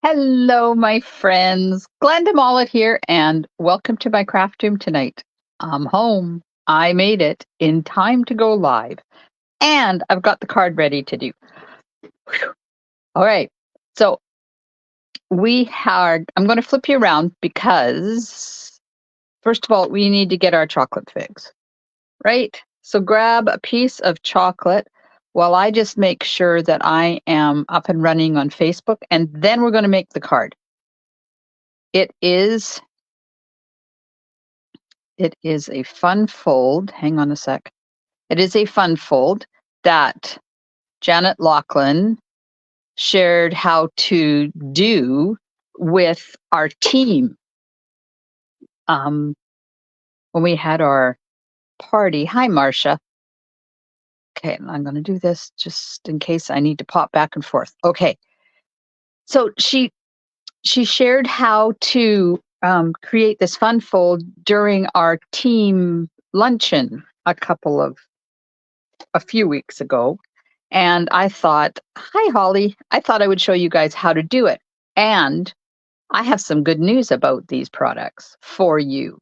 Hello, my friends. Glenda Mollett here, and welcome to my craft room tonight. I'm home. I made it in time to go live, and I've got the card ready to do. Whew. All right. So I'm going to flip you around because, first of all, we need to get our chocolate figs, right? So grab a piece of chocolate while I just make sure that I am up and running on Facebook, and then we're going to make the card. It is a fun fold. Hang on a sec. It is a fun fold that Janet Lachlan shared how to do with our team when we had our party. Hi, Marcia. Okay, I'm going to do this just in case I need to pop back and forth. Okay, so she shared how to create this fun fold during our team luncheon a few weeks ago. And I thought, hi, Holly. I thought I would show you guys how to do it. And I have some good news about these products for you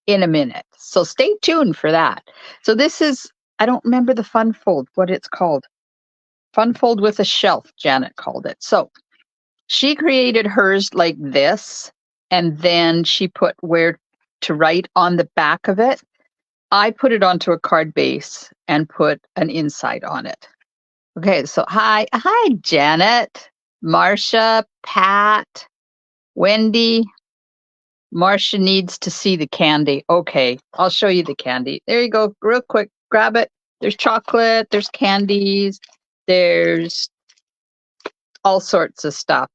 in a minute. So stay tuned for that. So this is, I don't remember the fun fold, what it's called. Fun fold with a shelf, Janet called it. So she created hers like this, and then she put where to write on the back of it. I put it onto a card base and put an inside on it. Okay, so hi, Janet, Marcia, Pat, Wendy. Marcia needs to see the candy. Okay, I'll show you the candy. There you go, real quick, grab it. There's chocolate, there's candies, there's all sorts of stuff.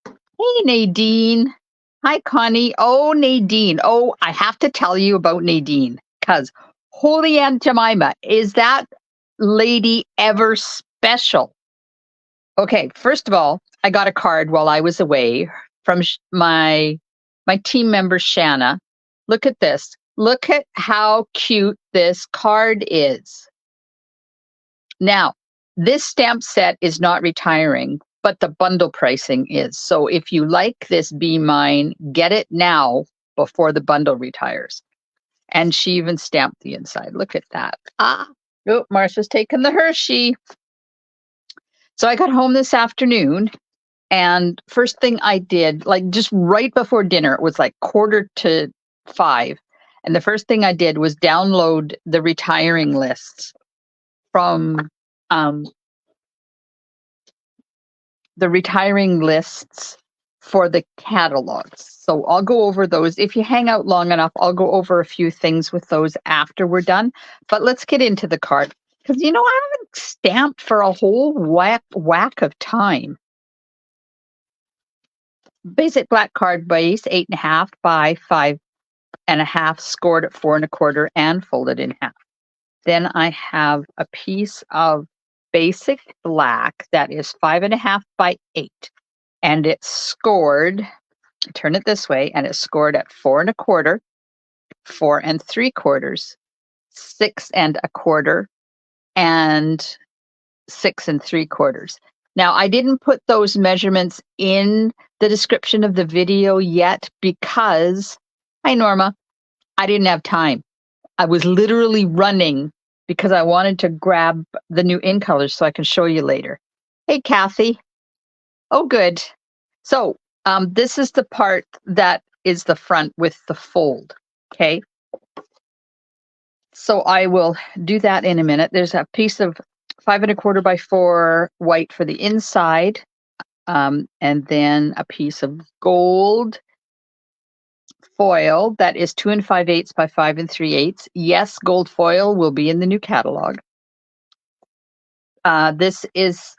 Hey, Nadine. Hi, Connie. Oh, Nadine. Oh, I have to tell you about Nadine because Holy Aunt Jemima, is that lady ever special? Okay, first of all, I got a card while I was away from my team member Shanna. Look at this. Look at how cute this card is. Now, this stamp set is not retiring, but the bundle pricing is. So if you like this Be Mine, get it now before the bundle retires. And she even stamped the inside. Look at that. Oh, Marcia's taking the Hershey. So I got home this afternoon, and first thing I did, like just right before dinner, it was like 4:45. And the first thing I did was download the retiring lists from the retiring lists for the catalogs. So I'll go over those. If you hang out long enough, I'll go over a few things with those after we're done. But let's get into the card. Because, I haven't stamped for a whole whack of time. Basic black card base, 8.5 by 5.5, scored at 4 1/4 and folded in half. Then I have a piece of basic black that is 5.5 by 8. And it's scored, turn it this way, and it's scored at 4 1/4, 4 3/4, 6 1/4, and 6 3/4. Now, I didn't put those measurements in the description of the video yet because, hi, Norma, I didn't have time. I was literally running because I wanted to grab the new in colors so I can show you later. Hey, Kathy. Oh, good. So this is the part that is the front with the fold, okay? So I will do that in a minute. There's a piece of 5 1/4 by 4 white for the inside, and then a piece of gold foil that is 2 5/8 by 5 3/8. Yes, gold foil will be in the new catalog. This is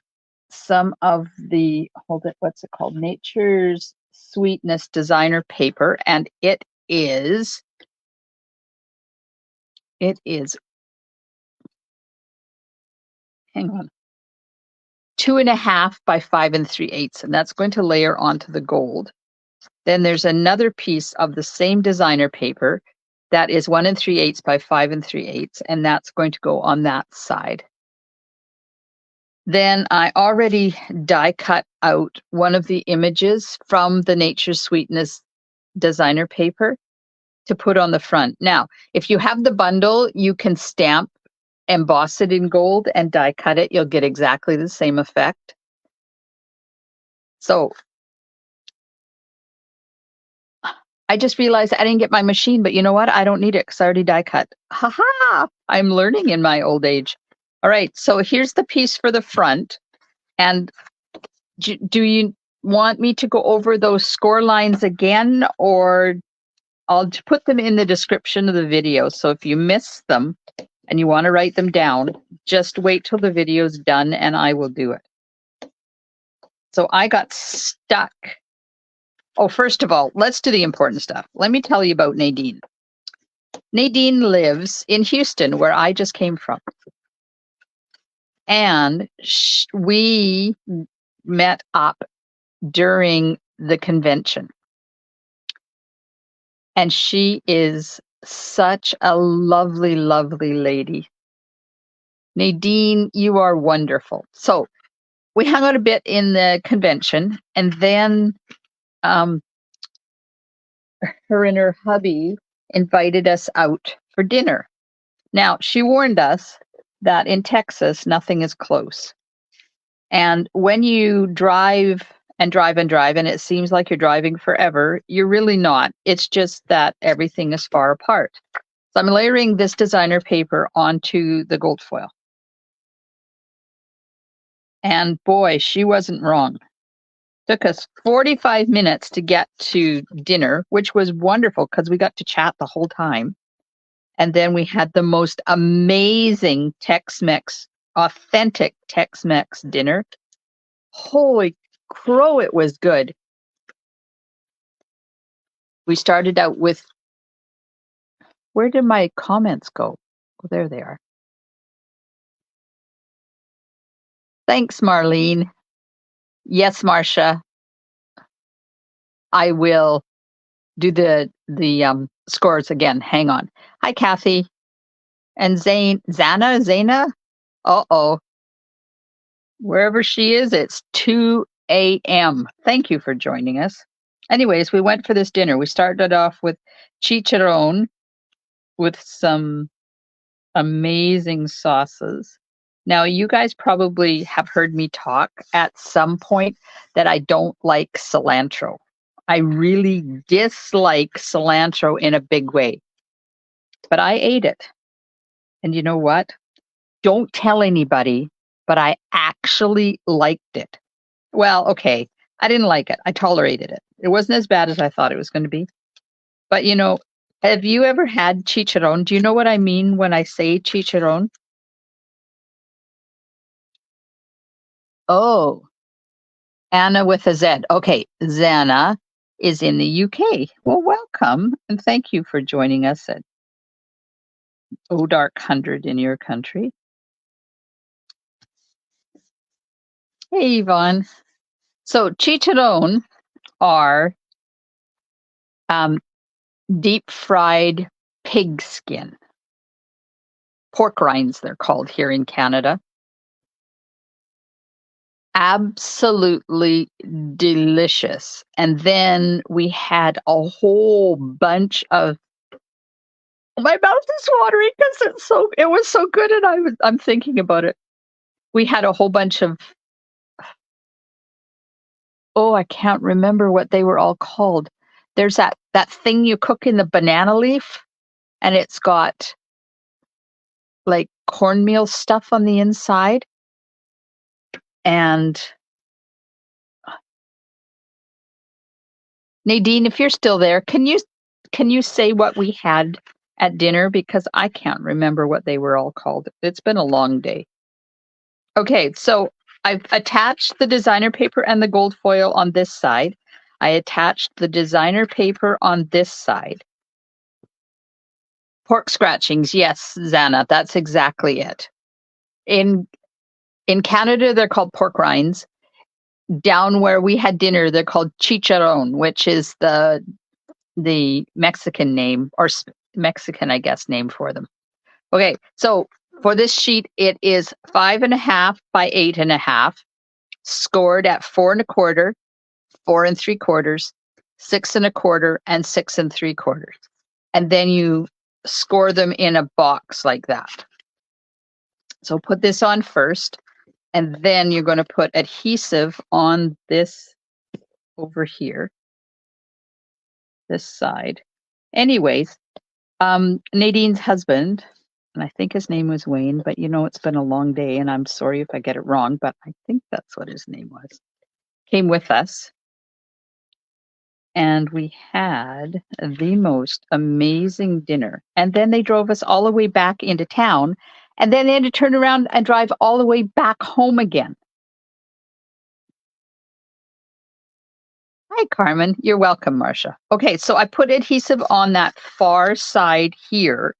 some of the, what's it called? Nature's Sweetness designer paper, and it is, hang on, 2.5 by 5 3/8, and that's going to layer onto the gold. Then there's another piece of the same designer paper that is 1 3/8 by 5 3/8, and that's going to go on that side. Then I already die cut out one of the images from the Nature's Sweetness designer paper to put on the front. Now, if you have the bundle, you can stamp, emboss it in gold, and die cut it. You'll get exactly the same effect. So I just realized I didn't get my machine, but you know what? I don't need it because I already die cut. Ha ha! I'm learning in my old age. All right, so here's the piece for the front. And do you want me to go over those score lines again, or I'll put them in the description of the video. So if you miss them and you want to write them down, just wait till the video's done and I will do it. So I got stuck. Oh, first of all, let's do the important stuff. Let me tell you about Nadine. Nadine lives in Houston, where I just came from. And we met up during the convention. And she is such a lovely, lovely lady. Nadine, you are wonderful. So we hung out a bit in the convention, and then her and her hubby invited us out for dinner. Now, she warned us that in Texas, nothing is close. And when you drive and drive and drive, and it seems like you're driving forever, you're really not. It's just that everything is far apart. So I'm layering this designer paper onto the gold foil. And boy, she wasn't wrong. Took us 45 minutes to get to dinner, which was wonderful because we got to chat the whole time. And then we had the most amazing Tex-Mex, authentic Tex-Mex dinner. Holy crow, it was good. We started out with, where did my comments go? Oh, there they are. Thanks, Marlene. Yes, Marcia. I will do the scores again. Hang on. Hi, Kathy. And Zana? Uh-oh. Wherever she is, it's 2 a.m. Thank you for joining us. Anyways, we went for this dinner. We started off with chicharron with some amazing sauces. Now, you guys probably have heard me talk at some point that I don't like cilantro. I really dislike cilantro in a big way. But I ate it. And you know what? Don't tell anybody, but I actually liked it. Well, okay. I didn't like it. I tolerated it. It wasn't as bad as I thought it was going to be. But you know, have you ever had chicharron? Do you know what I mean when I say chicharron? Oh, Anna with a Z. Okay, Zana is in the UK. Well, welcome and thank you for joining us at O Dark 100 in your country. Hey, Yvonne. So chicharron are deep fried pig skin. Pork rinds, they're called here in Canada. Absolutely delicious. And then we had a whole bunch of, my mouth is watering because it was so good, and I'm thinking about it. We had a whole bunch of, oh, I can't remember what they were all called. There's that thing you cook in the banana leaf, and it's got like cornmeal stuff on the inside. And Nadine, if you're still there, can you say what we had at dinner, because I can't remember what they were all called. It's been a long day. Okay, so I've attached the designer paper and the gold foil on this side. I attached the designer paper on this side. Pork scratchings, yes, Zana, that's exactly it. In Canada, they're called pork rinds. Down where we had dinner, they're called chicharron, which is the Mexican name, or Mexican, I guess, name for them. Okay, so for this sheet, it is 5.5 by 8.5. scored at 4 1/4, 4 3/4, 6 1/4, and 6 3/4. And then you score them in a box like that. So put this on first, and then you're going to put adhesive on this over here, this side. Anyways, Nadine's husband, and I think his name was Wayne, but it's been a long day, and I'm sorry if I get it wrong, but I think that's what his name was, came with us. And we had the most amazing dinner. And then they drove us all the way back into town, and then they had to turn around and drive all the way back home again. Hi, Carmen. You're welcome, Marcia. Okay, so I put adhesive on that far side here.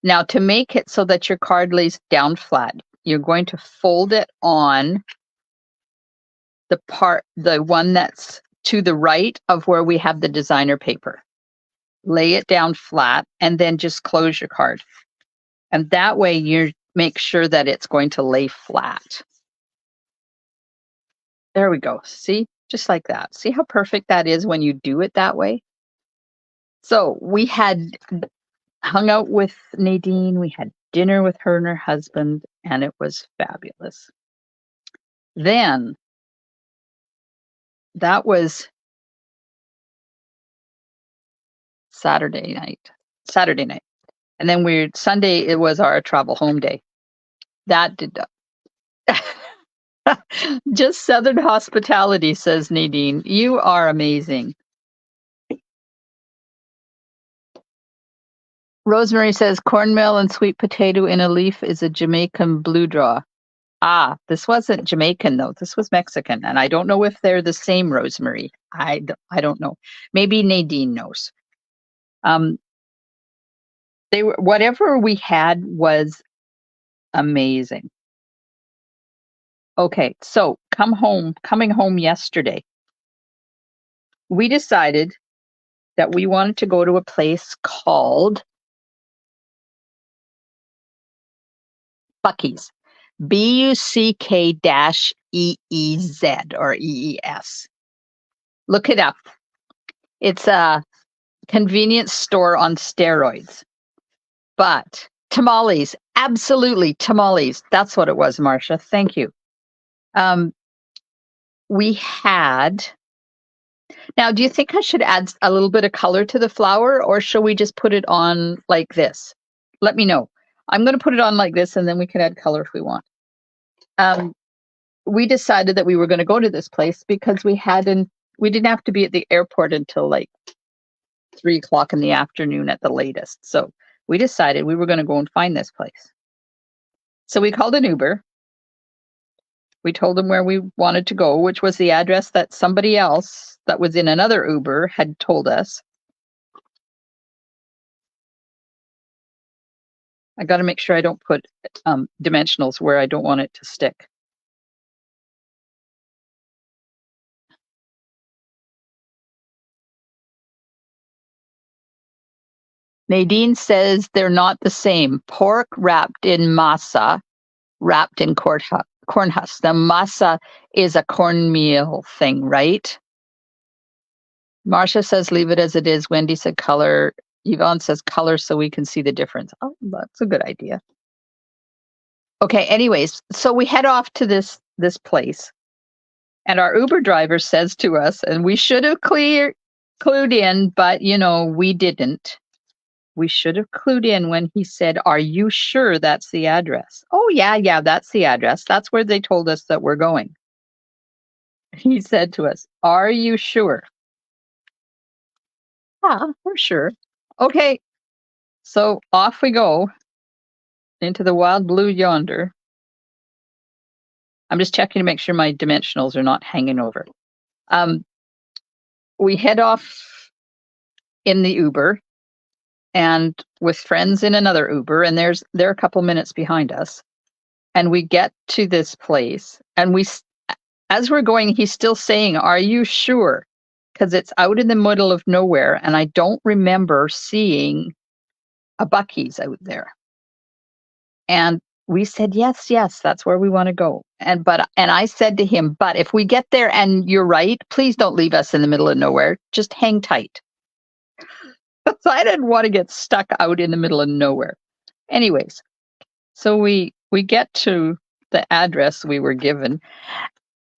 Now, to make it so that your card lays down flat, you're going to fold it on the one that's to the right of where we have the designer paper. Lay it down flat and then just close your card. And that way you make sure that it's going to lay flat. There we go. See, just like that. See how perfect that is when you do it that way? So we had hung out with Nadine. We had dinner with her and her husband, and it was fabulous. Then that was Saturday night. And then Sunday, it was our travel home day. That did just Southern hospitality, says Nadine. You are amazing. Rosemary says cornmeal and sweet potato in a leaf is a Jamaican blue draw. Ah, this wasn't Jamaican though. This was Mexican, and I don't know if they're the same, Rosemary. I don't know. Maybe Nadine knows. Whatever we had was amazing. Okay, so coming home yesterday, we decided that we wanted to go to a place called Buc-ee's. BUCK-EEZ or EES. Look it up. It's a convenience store on steroids. But tamales, absolutely tamales. That's what it was, Marcia. Thank you. We had. Now, do you think I should add a little bit of color to the flower, or should we just put it on like this? Let me know. I'm going to put it on like this, and then we can add color if we want. We decided that we were going to go to this place because we didn't have to be at the airport until like 3:00 in the afternoon at the latest. So we decided we were going to go and find this place. So we called an Uber. We told them where we wanted to go, which was the address that somebody else that was in another Uber had told us. I got to make sure I don't put dimensionals where I don't want it to stick. Nadine says they're not the same. Pork wrapped in masa, wrapped in corn husk. The masa is a cornmeal thing, right? Marcia says leave it as it is. Wendy said color. Yvonne says color so we can see the difference. Oh, that's a good idea. Okay, anyways, so we head off to this place. And our Uber driver says to us, and we should have clued in, but we didn't. We should have clued in when he said, "Are you sure that's the address?" Oh, yeah, that's the address. That's where they told us that we're going. He said to us, "Are you sure?" Yeah, we're sure. Okay, so off we go into the wild blue yonder. I'm just checking to make sure my dimensionals are not hanging over. We head off in the Uber and with friends in another Uber, and they're a couple minutes behind us. And we get to this place, and as we're going, he's still saying, "Are you sure?" Because it's out in the middle of nowhere, and I don't remember seeing a Buc-ee's out there. And we said, yes, yes, that's where we want to go. And I said to him, but if we get there and you're right, please don't leave us in the middle of nowhere. Just hang tight. So I didn't want to get stuck out in the middle of nowhere. Anyways, so we get to the address we were given.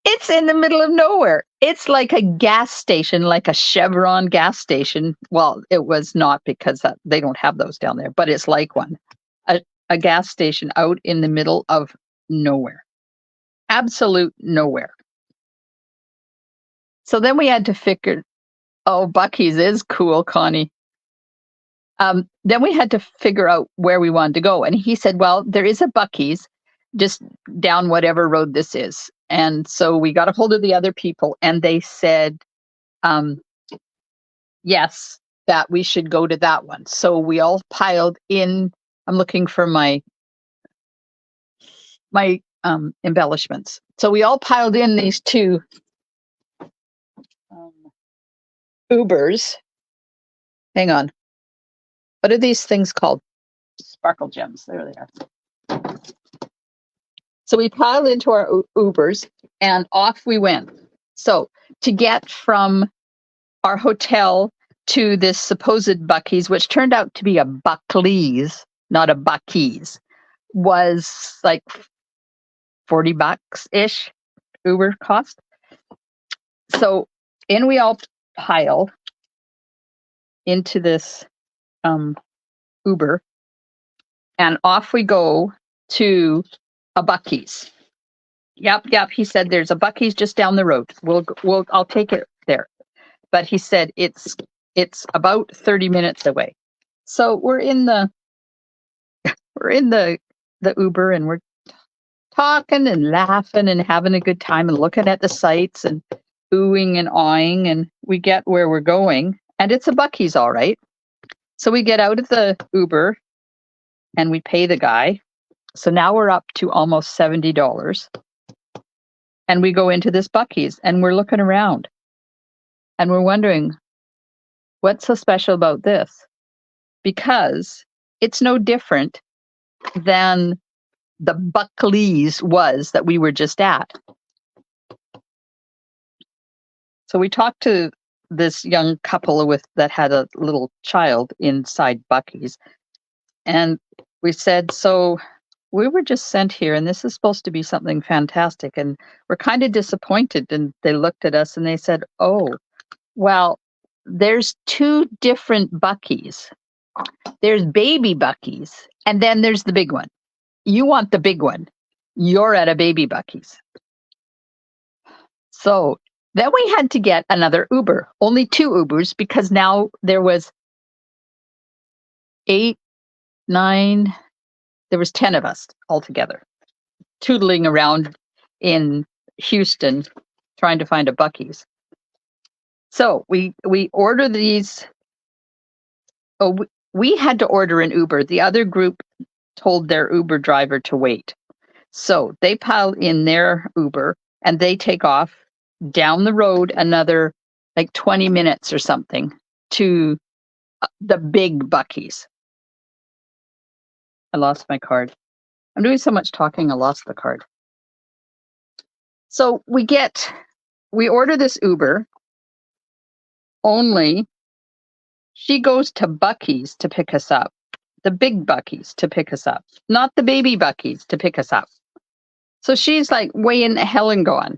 It's in the middle of nowhere. It's like a gas station, like a Chevron gas station. Well, it was not because they don't have those down there, but it's like one. A gas station out in the middle of nowhere. Absolute nowhere. So then we had to figure, oh, Buc-ee's is cool, Connie. Then we had to figure out where we wanted to go. And he said, well, there is a Buc-ee's just down whatever road this is. And so we got a hold of the other people and they said, yes, that we should go to that one. So we all piled in. I'm looking for my embellishments. So we all piled in these two Ubers. Hang on. What are these things called? Sparkle gems. There they are. So we piled into our Ubers and off we went. So to get from our hotel to this supposed Buc-ee's, which turned out to be a Buckley's, not a Buc-ee's, was like $40-ish Uber cost. So in we all piled into this Uber and off we go to a Buc-ee's. Yep. He said there's a Buc-ee's just down the road. I'll take it there. But he said it's about 30 minutes away. So we're in the Uber and we're talking and laughing and having a good time and looking at the sights and oohing and awing, and we get where we're going and it's a Buc-ee's, all right. So we get out of the Uber and we pay the guy. So now we're up to almost $70. And we go into this Buc-ee's and we're looking around and we're wondering, what's so special about this? Because it's no different than the Buckley's was that we were just at. So we talked to this young couple that had a little child inside Buc-ee's. And we said, so we were just sent here and this is supposed to be something fantastic. And we're kind of disappointed. And they looked at us and they said, oh, well, there's two different Buc-ee's. There's baby Buc-ee's and then there's the big one. You want the big one. You're at a baby Buc-ee's. So then we had to get another Uber, only two Ubers, because now there was 8, 9, there was 10 of us altogether, tootling around in Houston trying to find a Buc-ee's. So we order these. Oh, we had to order an Uber. The other group told their Uber driver to wait. So they pile in their Uber and they take off down the road another like 20 minutes or something to the big Buc-ee's. I lost my card. I'm doing so much talking, I lost the card. So we order this Uber, only she goes to Buc-ee's to pick us up, the big Buc-ee's to pick us up, not the baby Buc-ee's to pick us up. So she's like way in the hell and gone.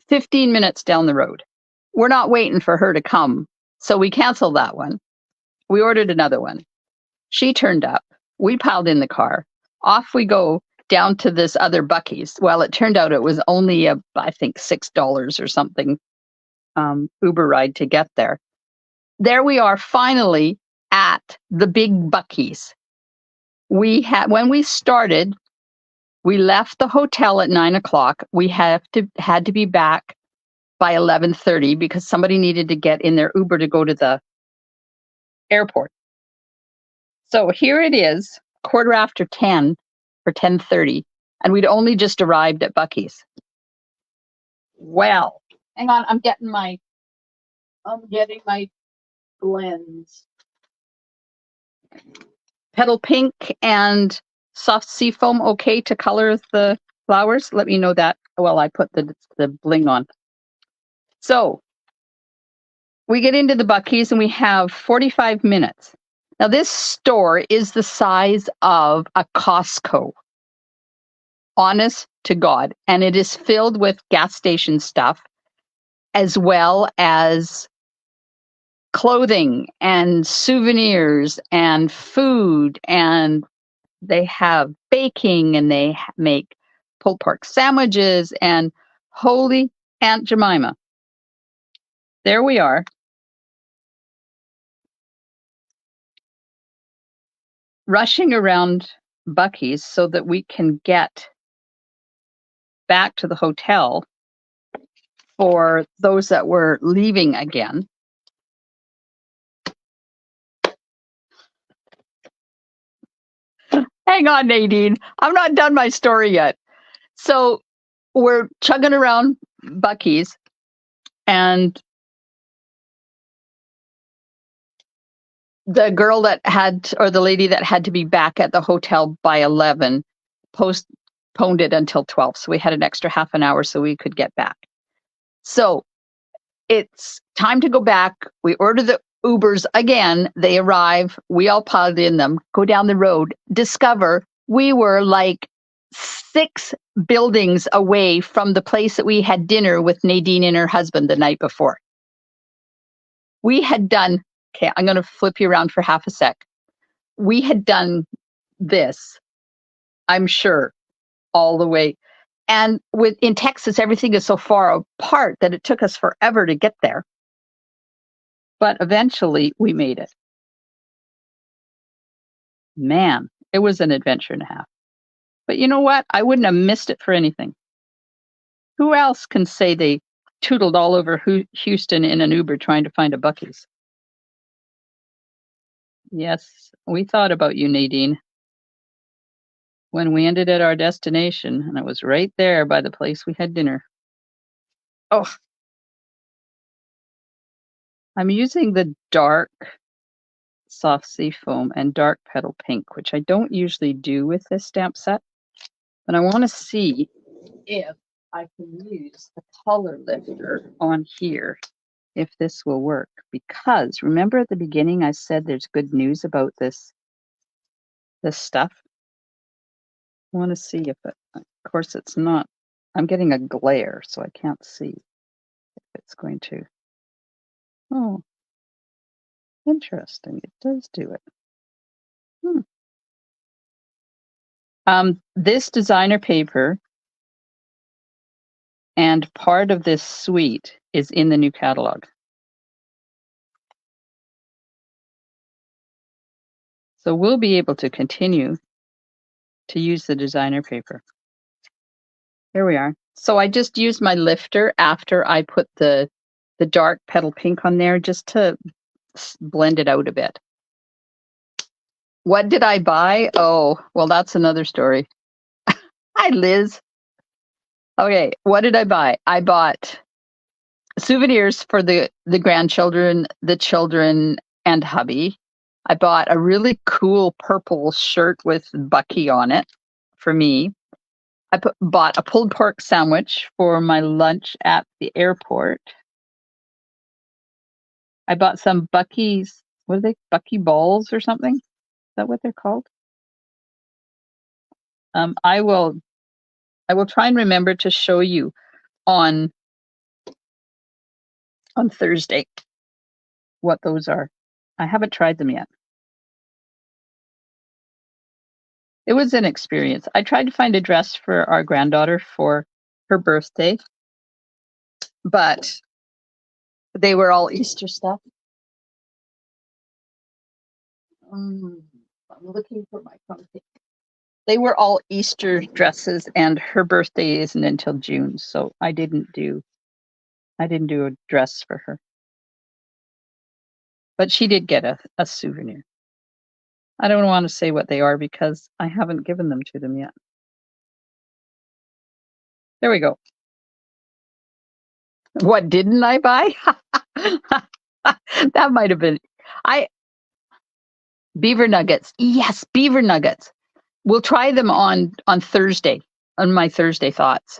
15 minutes down the road. We're not waiting for her to come. So we canceled that one. We ordered another one. She turned up. We piled in the car. Off we go down to this other Buc-ee's. Well, it turned out it was only I think $6 or something Uber ride to get there. There we are finally at the big Buc-ee's. When we started, we left the hotel at 9:00. We had to be back by 11:30 because somebody needed to get in their Uber to go to the airport. So here it is, 10:15 or 10:30, and we'd only just arrived at Buc-ee's. Well, hang on, I'm getting my blends. Petal Pink and soft sea foam okay to color the flowers? Let me know that while I put the bling on. So we get into the Buc-ee's and we have 45 minutes. Now, this store is the size of a Costco, honest to God, and it is filled with gas station stuff as well as clothing and souvenirs and food, and they have baking and they make pulled pork sandwiches, and holy Aunt Jemima. There we are. Rushing around Buc-ee's so that we can get back to the hotel for those that were leaving again. Hang on, Nadine. I'm not done my story yet. So we're chugging around Buc-ee's, and the girl that had, or the lady that had to be back at the hotel by 11 postponed it until 12. So we had an extra half an hour so we could get back. So it's time to go back. We order the Ubers again. They arrive. We all piled in them, go down the road, discover we were like 6 buildings away from the place that we had dinner with Nadine and her husband the night before. We had done, okay, I'm going to flip you around for half a sec. We had done this, I'm sure, all the way. And in Texas, everything is so far apart that it took us forever to get there. But eventually we made it. Man, it was an adventure and a half. But you know what? I wouldn't have missed it for anything. Who else can say they tootled all over Houston in an Uber trying to find a Buc-ee's? Yes, we thought about you, Nadine, when we ended at our destination, and it was right there by the place we had dinner. Oh, I'm using the dark soft sea foam and dark petal pink, which I don't usually do with this stamp set, but I want to see if I can use the color lifter on here, if this will work. Because remember at the beginning I said there's good news about this stuff. I want to see if it, of course it's not, I'm getting a glare so I can't see if it's going to. Oh, interesting, it does do it. This designer paper and part of this suite is in the new catalog. So we'll be able to continue to use the designer paper. Here we are. So I just used my lifter after I put the dark petal pink on there just to blend it out a bit. What did I buy? Oh, well, that's another story. Hi, Liz. Okay, what did I buy? I bought souvenirs for the grandchildren, the children, and hubby. I bought a really cool purple shirt with Bucky on it for me. I bought a pulled pork sandwich for my lunch at the airport. I bought some Bucky's, what are they? Bucky balls or something? Is that what they're called? I will try and remember to show you on Thursday what those are. I haven't tried them yet. It was an experience. I tried to find a dress for our granddaughter for her birthday, but they were all Easter stuff. I'm looking for my pumpkin. They were all Easter dresses, and her birthday isn't until June, so I didn't do a dress for her. But she did get a souvenir. I don't want to say what they are because I haven't given them to them yet. There we go. What didn't I buy? That might have been beaver nuggets. Yes, beaver nuggets. we'll try them on Thursday, on my Thursday thoughts.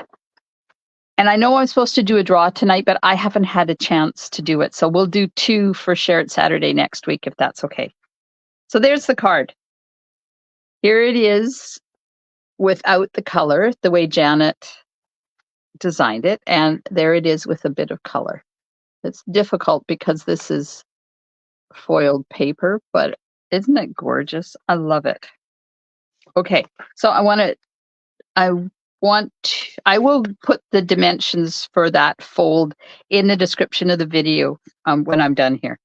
And I know I'm supposed to do a draw tonight, but I haven't had a chance to do it. So we'll do 2 for Share It Saturday next week, if that's okay. So there's the card. Here it is without the color, the way Janet designed it. And there it is with a bit of color. It's difficult because this is foiled paper, but isn't it gorgeous? I love it. Okay, so I will put the dimensions for that fold in the description of the video when I'm done here.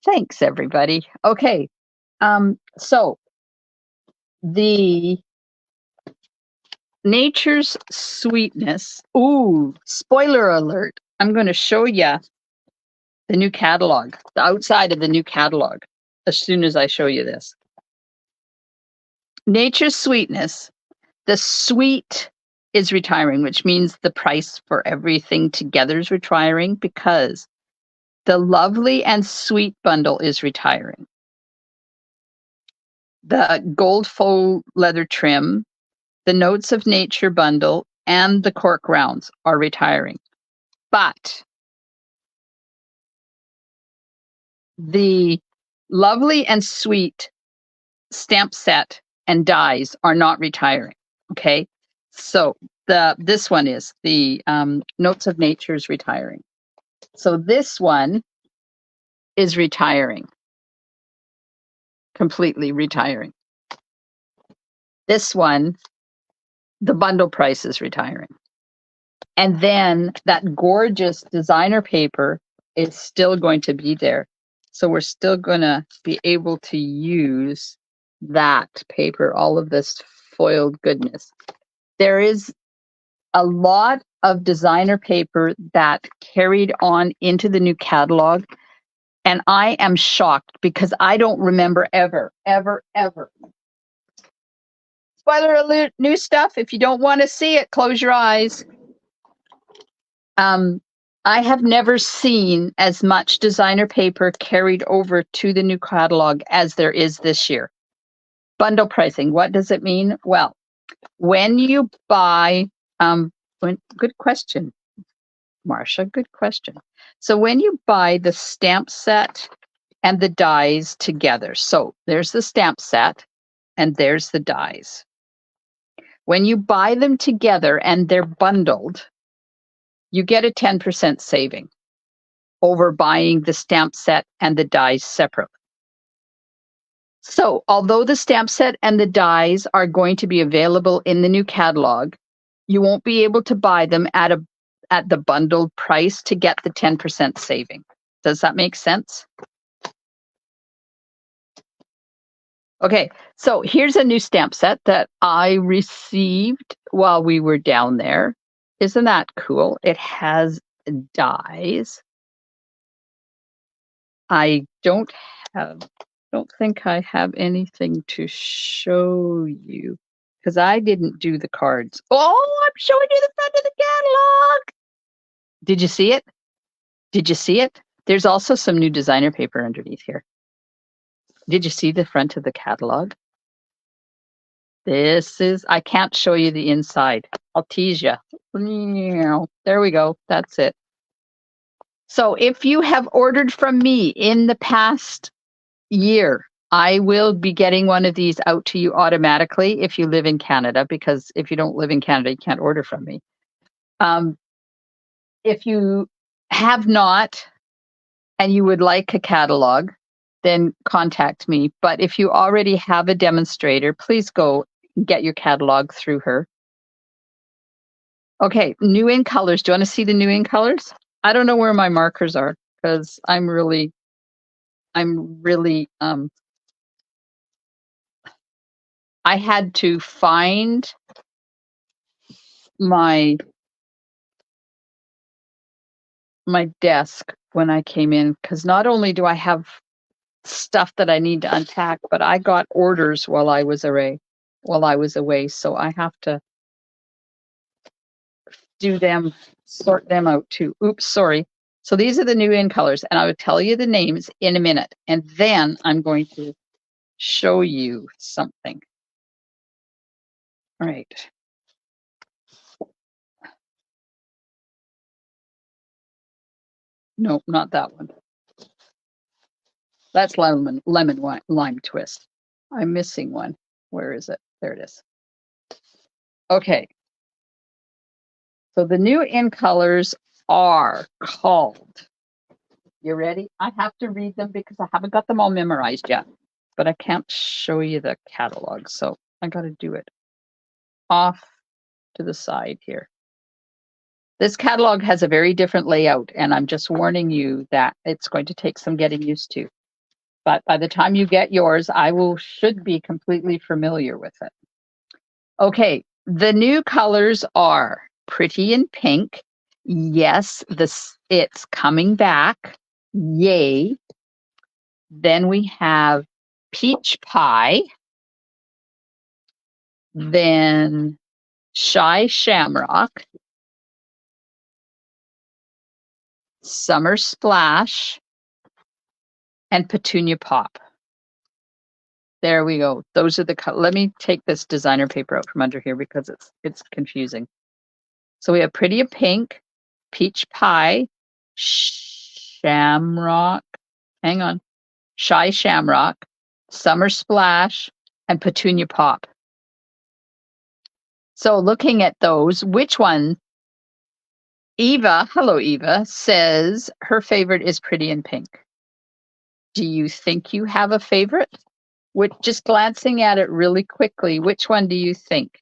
Thanks, everybody. Okay, so the Nature's Sweetness. Ooh, spoiler alert. I'm going to show you the new catalog, the outside of the new catalog, as soon as I show you this. Nature's Sweetness. The sweet is retiring, which means the price for everything together is retiring because the Lovely and Sweet bundle is retiring. The gold faux leather trim, the Notes of Nature bundle, and the cork rounds are retiring. But the Lovely and Sweet stamp set and dies are not retiring. Okay, so this one is the Notes of Nature is retiring. So this one is retiring, completely retiring. This one, the bundle price is retiring. And then that gorgeous designer paper is still going to be there. So we're still going to be able to use that paper, all of this foiled goodness. There is a lot of designer paper that carried on into the new catalog. And I am shocked because I don't remember ever. Spoiler alert, new stuff. If you don't want to see it, close your eyes. I have never seen as much designer paper carried over to the new catalog as there is this year. Bundle pricing, what does it mean? Well, when you buy, good question, Marsha, good question. So when you buy the stamp set and the dies together, so there's the stamp set and there's the dies. When you buy them together and they're bundled, you get a 10% saving over buying the stamp set and the dies separately. So although the stamp set and the dies are going to be available in the new catalog, you won't be able to buy them at the bundled price to get the 10% saving. Does that make sense? Okay, so here's a new stamp set that I received while we were down there. Isn't that cool? It has dies. I don't think I have anything to show you because I didn't do the cards. Oh, I'm showing you the front of the catalog. Did you see it? Did you see it? There's also some new designer paper underneath here. Did you see the front of the catalog? I can't show you the inside. I'll tease you. There we go. That's it. So if you have ordered from me in the past year, I will be getting one of these out to you automatically if you live in Canada, because if you don't live in Canada, you can't order from me. If you have not and you would like a catalog, then contact me. But if you already have a demonstrator, please go get your catalog through her. Okay, new in colors. Do you want to see the new in colors? I don't know where my markers are because I'm really I had to find my desk when I came in because not only do I have stuff that I need to unpack, but I got orders while I was away. So I have to sort them out too. Oops, sorry. So these are the new in colors, and I will tell you the names in a minute, and then I'm going to show you something. All right. Nope, not that one. That's lemon lime twist. I'm missing one. Where is it? There it is. Okay. So the new in colors are called. You ready? I have to read them because I haven't got them all memorized yet. But I can't show you the catalog, so I got to do it off to the side here. This catalog has a very different layout, and I'm just warning you that it's going to take some getting used to. But by the time you get yours, I should be completely familiar with it. Okay, the new colors are Pretty in Pink. Yes, it's coming back. Yay. Then we have Peach Pie. Then Shy Shamrock. Summer Splash. And Petunia Pop. There we go. Those are the let me take this designer paper out from under here because it's confusing. So we have Pretty in Pink, Peach Pie, Shamrock, hang on, Shy Shamrock, Summer Splash, and Petunia Pop. So looking at those, which one? Eva, hello Eva, says her favorite is Pretty in Pink. Do you think you have a favorite? Just glancing at it really quickly, which one do you think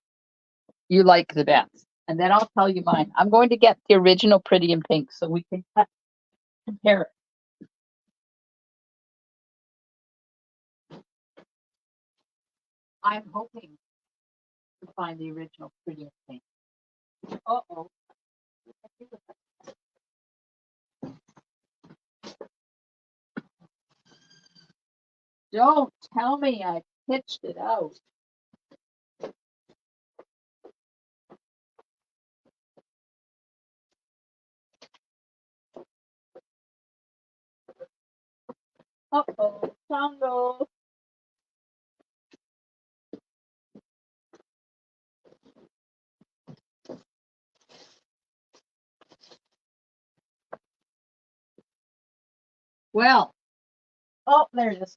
you like the best? And then I'll tell you mine. I'm going to get the original Pretty in Pink so we can compare it. I'm hoping to find the original Pretty in Pink. Uh-oh. Don't tell me I pitched it out. Uh-oh, Congo. Well, oh, there it is.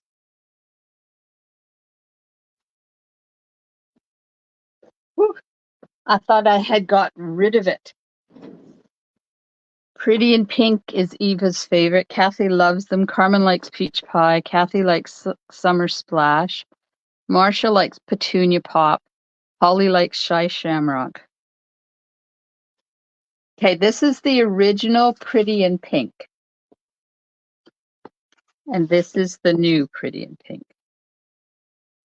Whew. I thought I had gotten rid of it. Pretty in Pink is Eva's favorite. Kathy loves them. Carmen likes Peach Pie. Kathy likes Summer Splash. Marcia likes Petunia Pop. Holly likes Shy Shamrock. Okay, this is the original Pretty in Pink. And this is the new Pretty in Pink.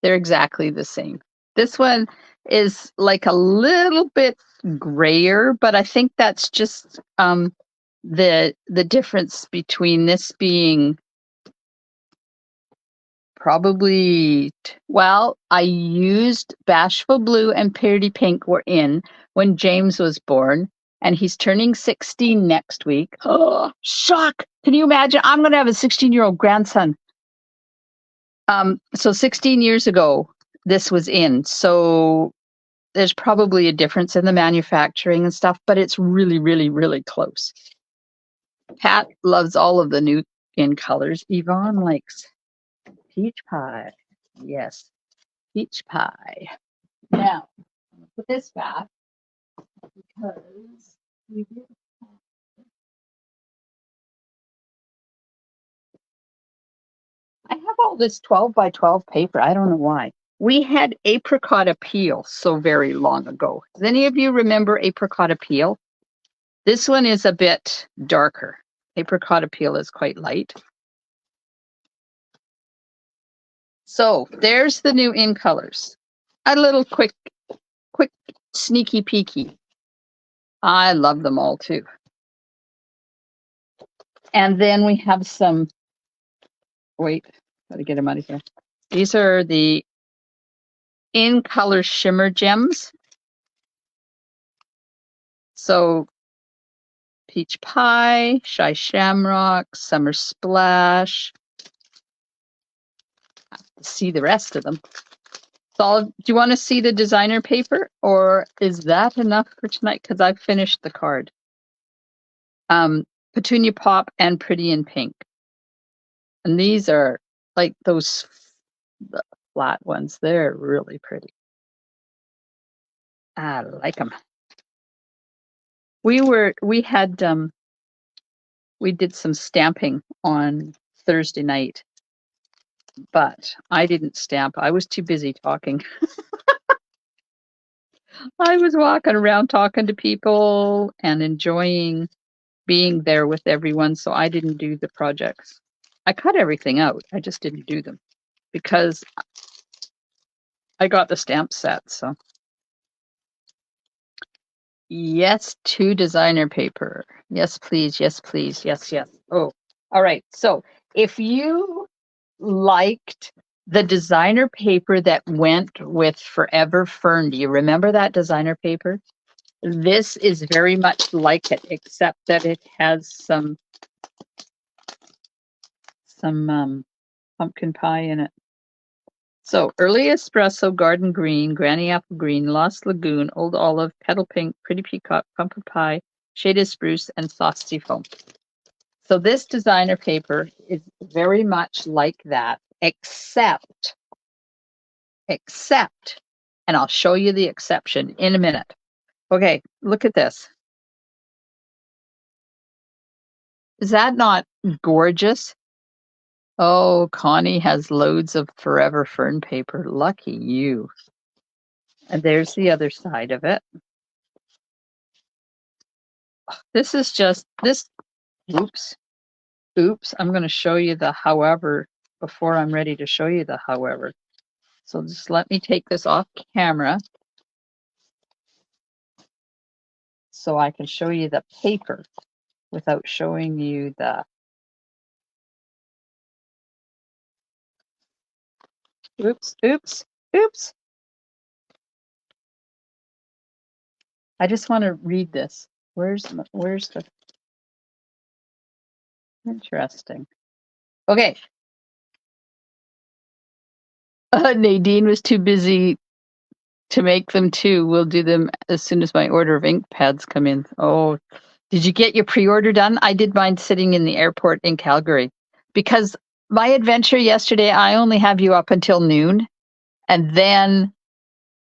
They're exactly the same. This one is like a little bit grayer, but I think that's just the difference between this being probably, well, I used Bashful Blue and Pretty Pink were in when James was born, and he's turning 16 next week. Oh, shock. Can you imagine? I'm going to have a 16-year-old grandson. So 16 years ago, this was in. So there's probably a difference in the manufacturing and stuff, but it's really, really, really close. Pat loves all of the new in colors. Yvonne likes Peach Pie. Yes, Peach Pie. Now, put this back because we did. I have all this 12 by 12 paper. I don't know why. We had apricot appeal so very long ago. Does any of you remember apricot appeal? This one is a bit darker. Apricot appeal is quite light. So there's the new in colors. A little quick sneaky peeky. I love them all too. And then we have some, wait, gotta get them out of here. These are the in color shimmer gems. So Peach Pie, Shy Shamrock, Summer Splash. I have to see the rest of them. So do you want to see the designer paper, or is that enough for tonight? Because I've finished the card. Petunia Pop and Pretty in Pink. And these are like those flat ones. They're really pretty. I like them. We did some stamping on Thursday night, but I didn't stamp. I was too busy talking. I was walking around talking to people and enjoying being there with everyone, so I didn't do the projects. I cut everything out. I just didn't do them because I got the stamp set, so. Yes, to designer paper. Yes, please. Yes, please. Yes, yes. Oh, all right. So if you liked the designer paper that went with Forever Fern, do you remember that designer paper? This is very much like it, except that it has some pumpkin pie in it. So early espresso, garden green, granny apple green, lost lagoon, old olive, petal pink, pretty peacock, pumpkin pie, shaded spruce, and saucy foam. So this designer paper is very much like that, except, and I'll show you the exception in a minute. Okay, look at this. Is that not gorgeous? Oh, Connie has loads of Forever Fern paper. Lucky you. And there's the other side of it. This is just this. Oops. I'm going to show you the however before I'm ready to show you the however. So just let me take this off camera so I can show you the paper without showing you the. Oops. I just want to read this. Where's the interesting? Okay. Nadine was too busy to make them too. We'll do them as soon as my order of ink pads come in. Oh, did you get your pre-order done? I did mine sitting in the airport in Calgary because my adventure yesterday, I only have you up until noon and then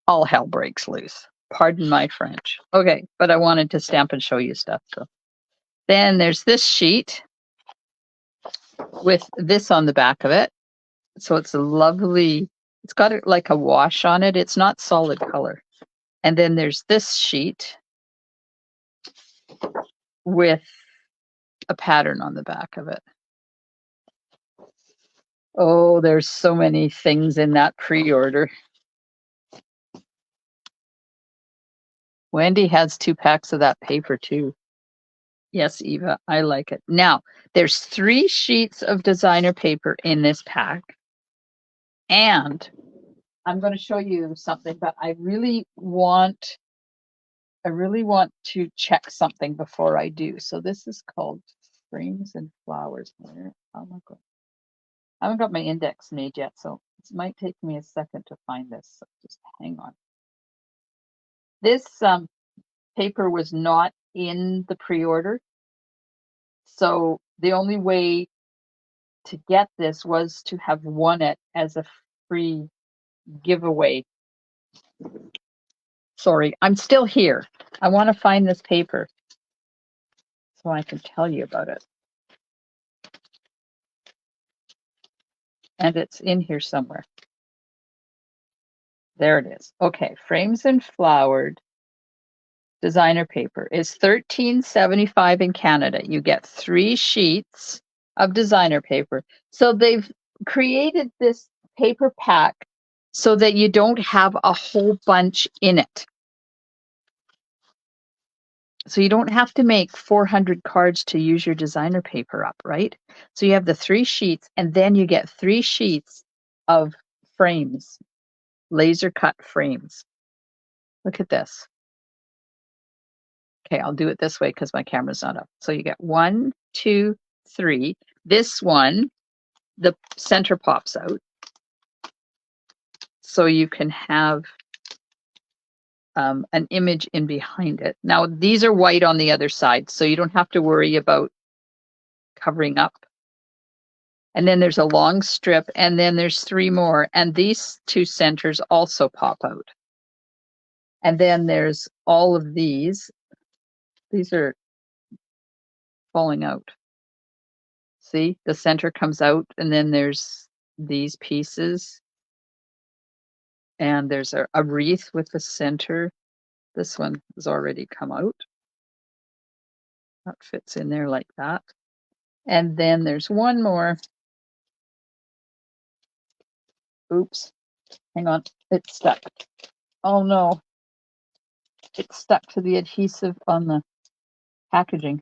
all hell breaks loose. Pardon my French. Okay, but I wanted to stamp and show you stuff. So then there's this sheet with this on the back of it. So it's a lovely, it's got like a wash on it. It's not solid color. And then there's this sheet with a pattern on the back of it. Oh, there's so many things in that pre-order. Wendy has 2 packs of that paper too. Yes, Eva, I like it. Now, there's 3 sheets of designer paper in this pack. And I'm going to show you something, but I really want to check something before I do. So this is called Frames and Flowers. Oh my God. I haven't got my index made yet, so it might take me a second to find this. So just hang on. This paper was not in the pre-order. So the only way to get this was to have won it as a free giveaway. Sorry, I'm still here. I want to find this paper so I can tell you about it. And it's in here somewhere. There it is. Okay, Frames and Flowered designer paper is $13.75 in Canada. You get 3 sheets of designer paper. So they've created this paper pack so that you don't have a whole bunch in it. So you don't have to make 400 cards to use your designer paper up, right? So you have the 3 sheets and then you get 3 sheets of frames, laser cut frames. Look at this. Okay, I'll do it this way because my camera's not up. So you get 1, 2, 3. This one, the center pops out. so you can have an image in behind it. Now, these are white on the other side, so you don't have to worry about covering up. And then there's a long strip, and then there's 3 more, and these 2 centers also pop out. And then there's all of these. These are falling out. See, the center comes out, and then there's these pieces. And there's a wreath with the center. This one has already come out. That fits in there like that. And then there's one more. Oops, hang on, it's stuck. Oh no, it's stuck to the adhesive on the packaging.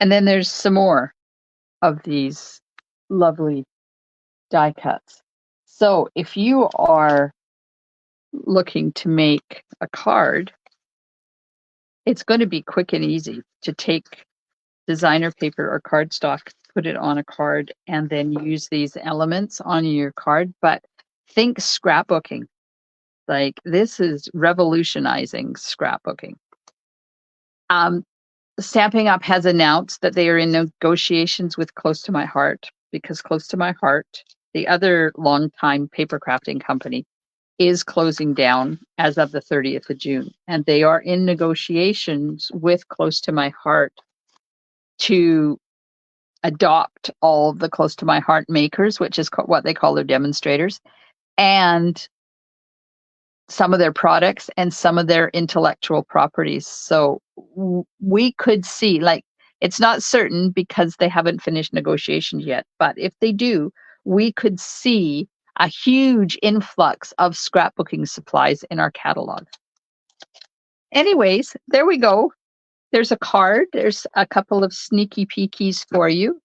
And then there's some more of these lovely die cuts. So if you are looking to make a card, it's going to be quick and easy to take designer paper or cardstock, put it on a card, and then use these elements on your card. But think scrapbooking. Like, this is revolutionizing scrapbooking. Stampin' Up! Has announced that they are in negotiations with Close to My Heart, because Close to My Heart, the other longtime paper crafting company, is closing down as of the 30th of June. And they are in negotiations with Close to My Heart to adopt all the Close to My Heart makers, which is what they call their demonstrators, and some of their products and some of their intellectual properties. So we could see, like, it's not certain because they haven't finished negotiations yet, but if they do, we could see a huge influx of scrapbooking supplies in our catalog. Anyways, there we go. There's a card. There's a couple of sneaky peekies for you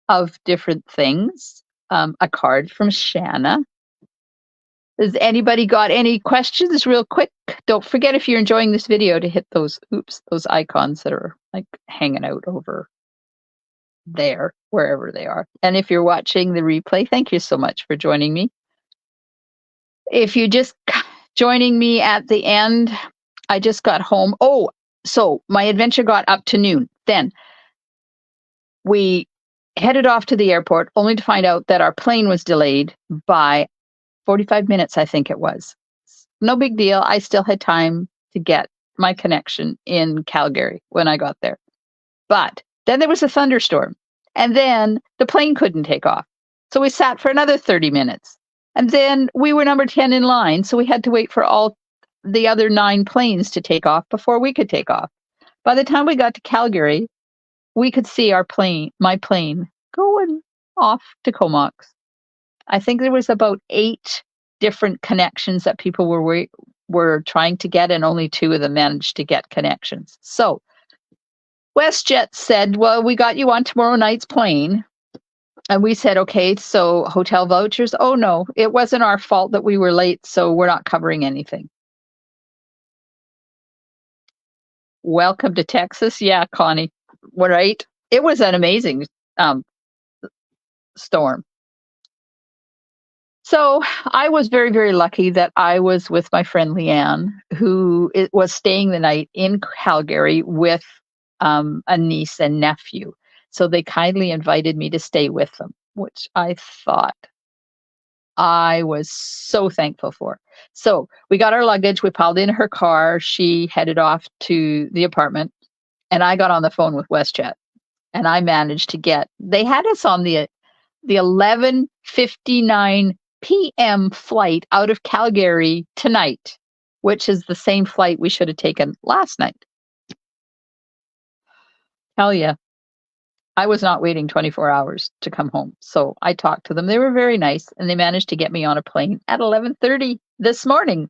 of different things. A card from Shanna. Has anybody got any questions real quick? Don't forget, if you're enjoying this video, to hit those icons that are like hanging out over there, wherever they are. And if you're watching the replay, thank you so much for joining me. If you're just joining me at the end, I just got home. Oh, so my adventure got up to noon. Then we headed off to the airport, only to find out that our plane was delayed by 45 minutes, I think it was. No big deal. I still had time to get my connection in Calgary when I got there. But then there was a thunderstorm, and then the plane couldn't take off. So we sat for another 30 minutes. And then we were number 10 in line, so we had to wait for all the other 9 planes to take off before we could take off. By the time we got to Calgary, we could see my plane, going off to Comox. I think there was about 8 different connections that people were trying to get, and only 2 of them managed to get connections. So WestJet said, well, we got you on tomorrow night's plane. And we said, okay, so hotel vouchers? Oh, no, it wasn't our fault that we were late, so we're not covering anything. Welcome to Texas. Yeah, Connie, right? It was an amazing storm. So I was very, very lucky that I was with my friend Leanne, who was staying the night in Calgary with a niece and nephew. So they kindly invited me to stay with them, which I thought I was so thankful for. So we got our luggage, we piled in her car, she headed off to the apartment, and I got on the phone with WestJet, and I managed to they had us on the 11:59 p.m. flight out of Calgary tonight, which is the same flight we should have taken last night. Hell yeah. I was not waiting 24 hours to come home. So I talked to them. They were very nice, and they managed to get me on a plane at 11:30 this morning.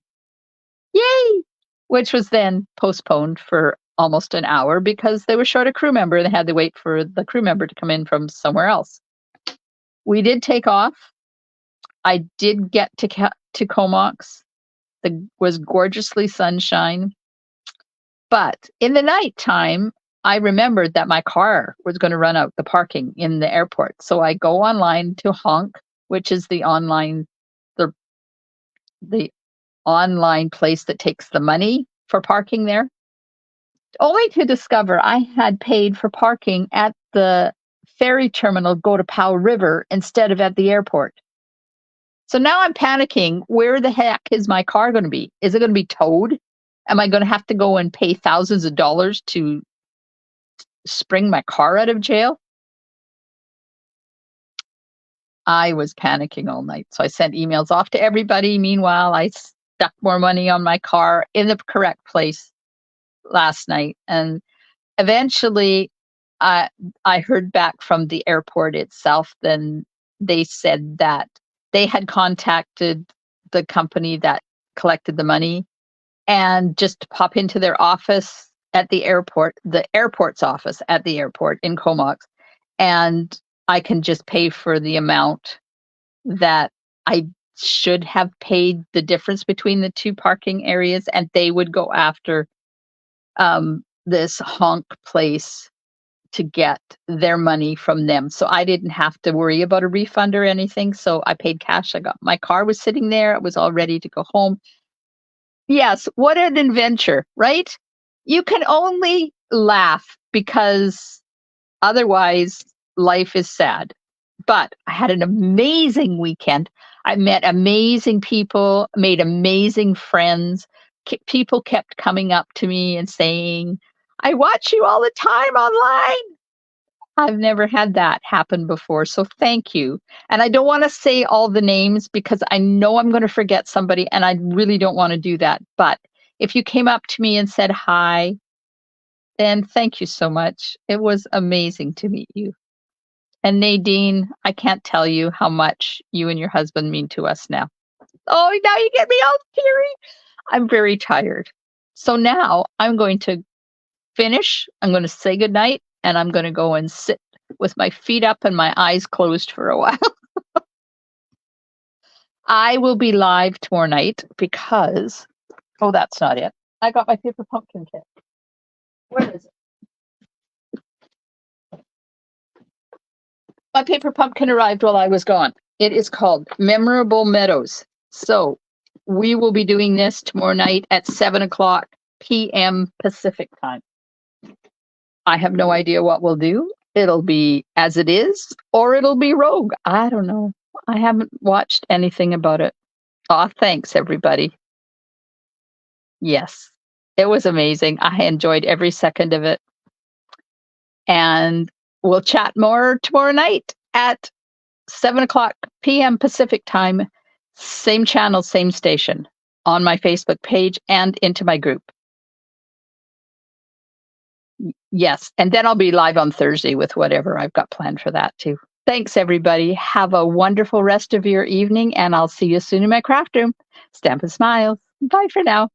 Yay! Which was then postponed for almost an hour because they were short a crew member and they had to wait for the crew member to come in from somewhere else. We did take off. I did get to Comox. It was gorgeously sunshine. But in the nighttime, I remembered that my car was going to run out the parking in the airport. So I go online to Honk, which is the the online place that takes the money for parking there, only to discover I had paid for parking at the ferry terminal go to Powell River instead of at the airport. So now I'm panicking. Where the heck is my car going to be? Is it going to be towed? Am I going to have to go and pay thousands of dollars to spring my car out of jail? I was panicking all night. So I sent emails off to everybody. Meanwhile, I stuck more money on my car in the correct place last night. And eventually, I heard back from the airport itself. Then they said that they had contacted the company that collected the money and just pop into their office at the airport's office at the airport in Comox, and I can just pay for the amount that I should have paid the difference between the two parking areas, and they would go after this honk place to get their money from them. So I didn't have to worry about a refund or anything. So I paid cash. My car was sitting there. It was all ready to go home. Yes, what an adventure, right? You can only laugh because otherwise life is sad. But I had an amazing weekend. I met amazing people, made amazing friends. People kept coming up to me and saying, I watch you all the time online. I've never had that happen before. So thank you. And I don't want to say all the names because I know I'm going to forget somebody and I really don't want to do that. But if you came up to me and said hi, then thank you so much. It was amazing to meet you. And Nadine, I can't tell you how much you and your husband mean to us now. Oh, now you get me all teary. I'm very tired. So now I'm going to finish. I'm going to say goodnight and I'm going to go and sit with my feet up and my eyes closed for a while. I will be live tomorrow night because, oh, that's not it. I got my paper pumpkin kit. Where is it? My paper pumpkin arrived while I was gone. It is called Memorable Meadows. So we will be doing this tomorrow night at 7:00 p.m. Pacific time. I have no idea what we'll do. It'll be as it is, or it'll be rogue. I don't know. I haven't watched anything about it. Aw, thanks, everybody. Yes, it was amazing. I enjoyed every second of it. And we'll chat more tomorrow night at 7:00 p.m. Pacific time. Same channel, same station, on my Facebook page and into my group. Yes, and then I'll be live on Thursday with whatever I've got planned for that too. Thanks, everybody. Have a wonderful rest of your evening, and I'll see you soon in my craft room. Stampin' Smiles. Bye for now.